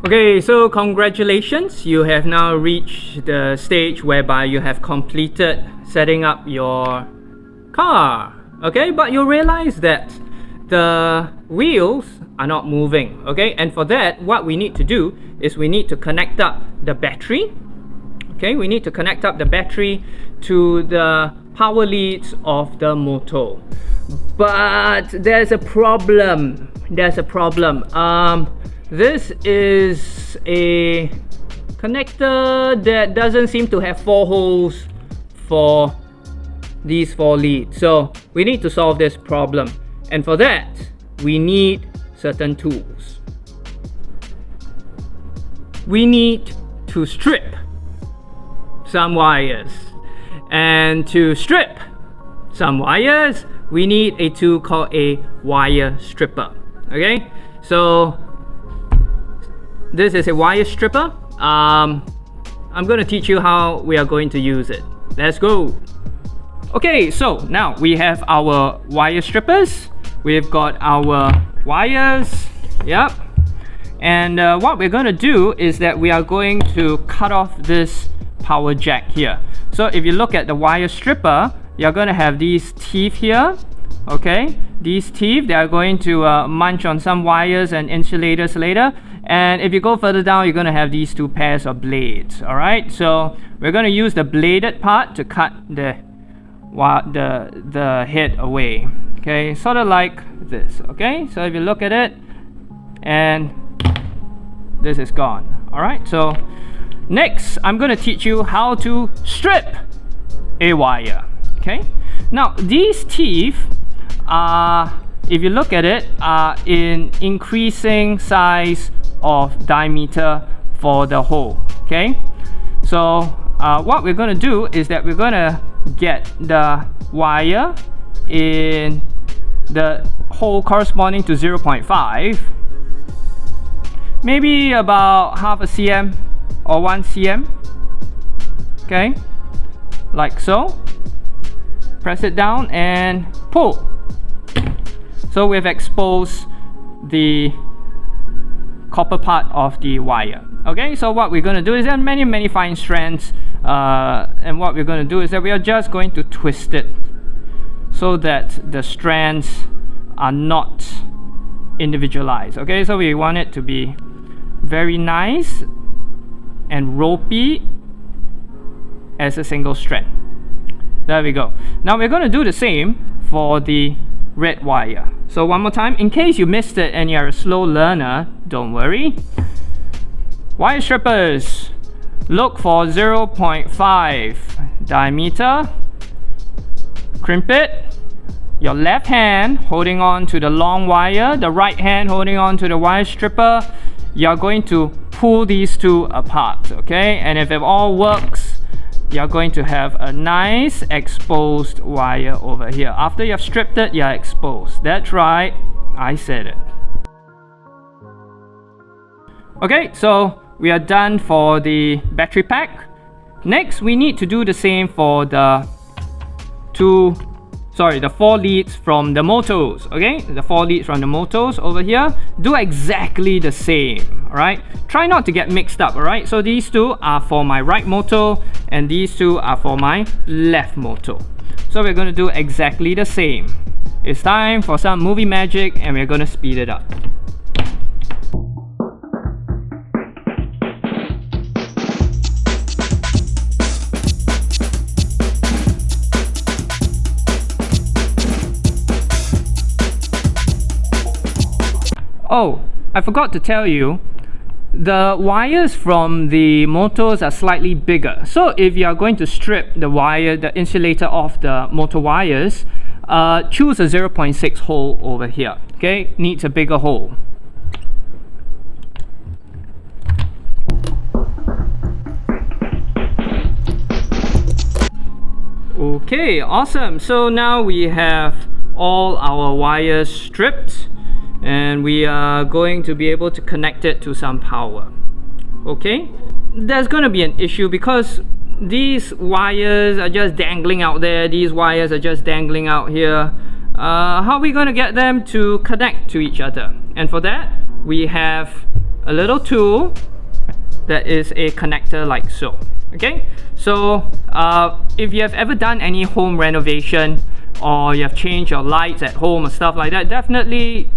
Okay, so congratulations, you have now reached the stage whereby you have completed setting up your car. Okay, but you realize that the wheels are not moving. Okay, and for that, what we need to do is we need to connect up the battery. Okay, we need to connect up the battery to the power leads of the motor. But there's a problem. This is a connector that doesn't seem to have 4 holes for these 4 leads. So we need to solve this problem. And for that, we need certain tools. We need to strip some wires. And to strip some wires, we need a tool called a wire stripper. Okay, so this is a wire stripper. I'm going to teach you how we are going to use it. Let's go. Okay, so now we have our wire strippers. We've got our wires. Yep. And what we're going to do is that we are going to cut off this power jack here. So if you look at the wire stripper, you're going to have these teeth here. Okay, these teeth, they are going to munch on some wires and insulators later. And if you go further down, you're going to have these 2 pairs of blades. Alright, so we're going to use the bladed part to cut the head away. Okay, sort of like this. Okay, so if you look at it, and this is gone. Alright, so next I'm going to teach you how to strip a wire. Okay, now these teeth are, if you look at it, are in increasing size of diameter for the hole. Okay, so what we're going to do is that we're going to get the wire in the hole corresponding to 0.5, maybe about half a cm or 1 cm. Okay, like so. Press it down and pull. So we've exposed the copper part of the wire. Okay, so what we're going to do is there are many fine strands, and what we're going to do is that we are just going to twist it so that the strands are not individualized. Okay, so we want it to be very nice and ropey as a single strand. There we go. Now we're going to do the same for the red wire. So one more time, in case you missed it and you're a slow learner, don't worry. Wire strippers, look for 0.5 diameter. Crimp it. Your left hand holding on to the long wire, the right hand holding on to the wire stripper. You're going to pull these 2 apart. Okay, and if it all works, you're going to have a nice exposed wire over here. After you've stripped it, you're exposed. That's right, I said it. Okay, so we are done for the battery pack. Next, we need to do the same for the 4 leads from the motors. Okay, the 4 leads from the motors over here. Do exactly the same. Alright, try not to get mixed up. Alright, so these 2 are for my right motor and these 2 are for my left motor. So we're going to do exactly the same. It's time for some movie magic and we're going to speed it up. Oh, I forgot to tell you, the wires from the motors are slightly bigger. So if you are going to strip the wire, the insulator off the motor wires, choose a 0.6 hole over here. Okay, needs a bigger hole. Okay, awesome. So now we have all our wires stripped and we are going to be able to connect it to some power. Okay, there's going to be an issue because these wires are just dangling out there. These wires are just dangling out here. How are we going to get them to connect to each other? And for that, we have a little tool that is a connector like so. Okay, so if you have ever done any home renovation, or you have changed your lights at home or stuff like that, definitely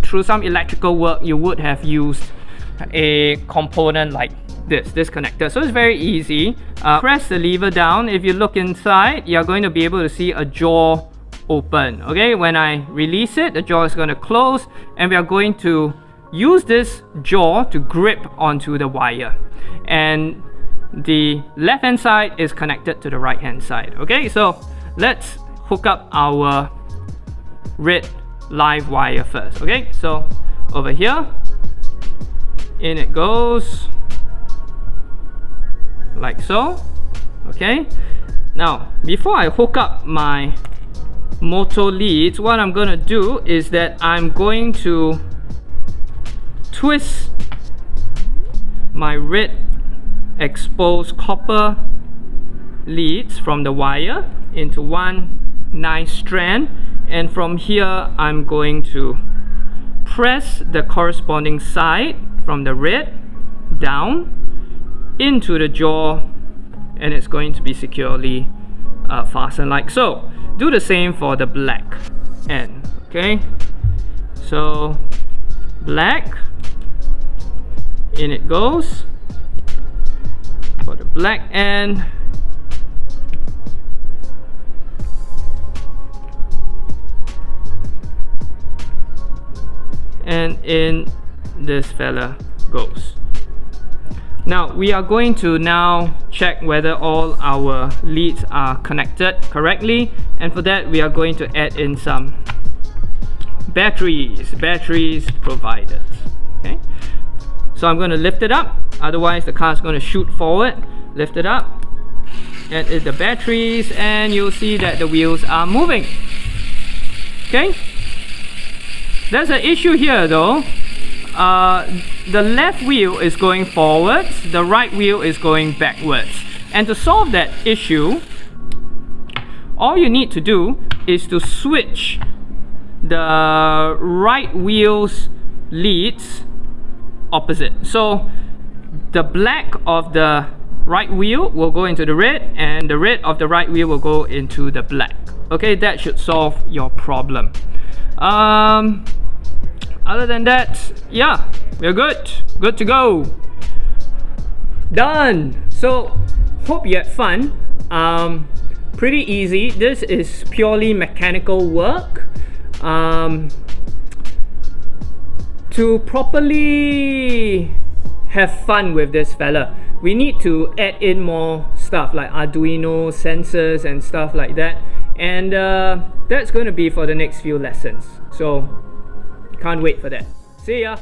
through some electrical work you would have used a component like this connector. So it's very easy. Press the lever down. If you look inside, you're going to be able to see a jaw open. Okay, when I release it, the jaw is going to close, and we are going to use this jaw to grip onto the wire, and the left hand side is connected to the right hand side. Okay, so let's hook up our red live wire first. Okay, so over here, in it goes like so. Okay, now before I hook up my motor leads, what I'm going to do is that I'm going to twist my red exposed copper leads from the wire into one nice strand, and from here I'm going to press the corresponding side from the red down into the jaw, and it's going to be securely fastened like so. Do the same for the black end. Okay, so black, in it goes for the black end. And in this fella goes. Now we are going to now check whether all our leads are connected correctly, and for that we are going to add in some batteries provided. Okay, so I'm going to lift it up, otherwise the car is going to shoot forward. Lift it up, add in the batteries, and you'll see that the wheels are moving. Okay, there's an issue here though. The left wheel is going forwards, the right wheel is going backwards. And to solve that issue, all you need to do is to switch the right wheel's leads opposite. So the black of the right wheel will go into the red, and the red of the right wheel will go into the black. Okay, that should solve your problem. Other than that, yeah, we're good to go. Done. So hope you had fun. Pretty easy. This is purely mechanical work. To properly have fun with this fella, we need to add in more stuff like Arduino sensors and stuff like that, and that's going to be for the next few lessons. So can't wait for that. See ya.